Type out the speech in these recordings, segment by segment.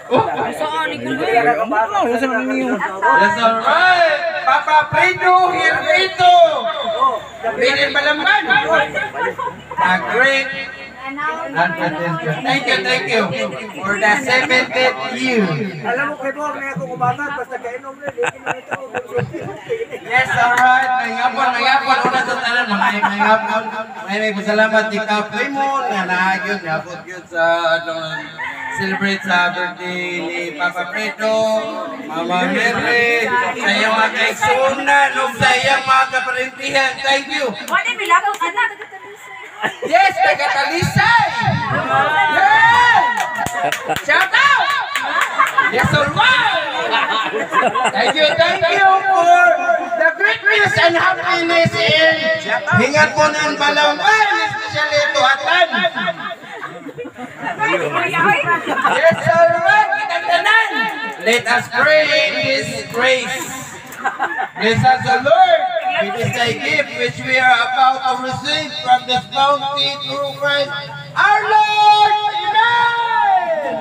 That's alright. Papa Fredo, Hirvito. Binin Balamban. Great. Thank you for the 70th year. Alam mo kayo may ako kumakan basta kainom rin. Yes, alright. Mayapon. Una sa tanan, mayapon. May pasalamat di Kapoy mo na naagyon. Napot yun sa celebrate sa birthday ni Papa Fredo, Mama Mary, sa iyong mga kaigsunan, o sa iyong mga kaparintihan. Thank you. Yes, taga-Talisay! Yes! Shout out! Yes, alright! Thank you for the greatness and happiness in Hingat mo ng Balamban, especially ito Atan. Yes, alright! Kitagdanan! Let us pray in His grace. Bless us, the Lord, with this thy gift which we are about to receive from this bounty through Christ our Lord. Amen.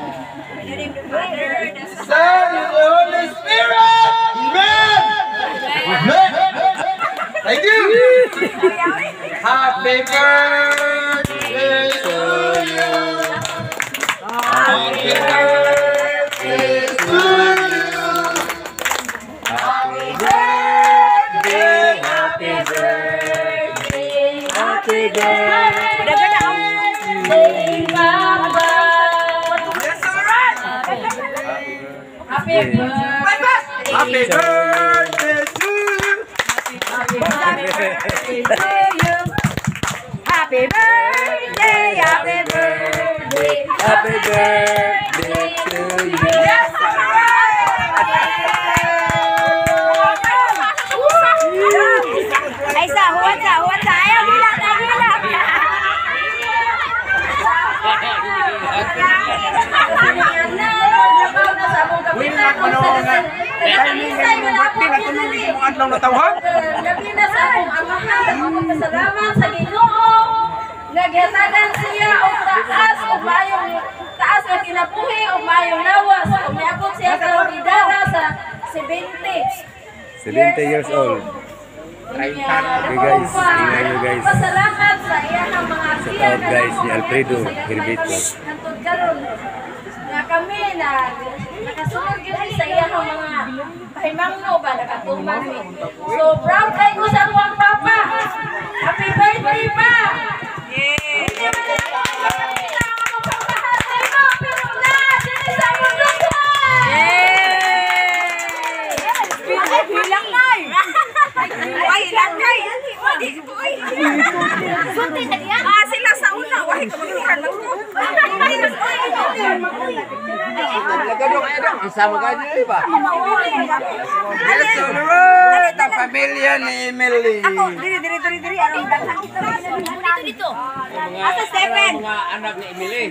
Son and the Holy Spirit. Amen. Amen. Thank you. Happy birthday to you. Happy birthday to you. Happy birthday to you. Happy birthday to you. Happy birthday, happy birthday, happy birthday to you. Yes, ay sa huwag sa ayaw nila. Winak manongan. Timing ng birthday na tumingin mo adlaw na tawhan. Labi na sa akong amahan, magpasalamat sa Ginoo. Naghatagan siya og taas nga kinabuhi og mayong lawas. Umiabot siya sa bidara sa 70 years old. Okay guys, tingnan nyo guys. Pasalamat sa iyang mga tiya. Shout out guys ni Alfredo Hirvito. Hantod karon nga kami na nakasunod gyud sa iyang mga pahimangno ba nakatuman mi. So proud kay ko sa akong papa. Happy birthday pa. Sila sa una, wala ka magluhan lang ko. Ang sama ka niyo ba? Yes, alright! Ang pamilya ni Emily. Ako, diri. Dito. Asa 7. Mga anak ni Emily.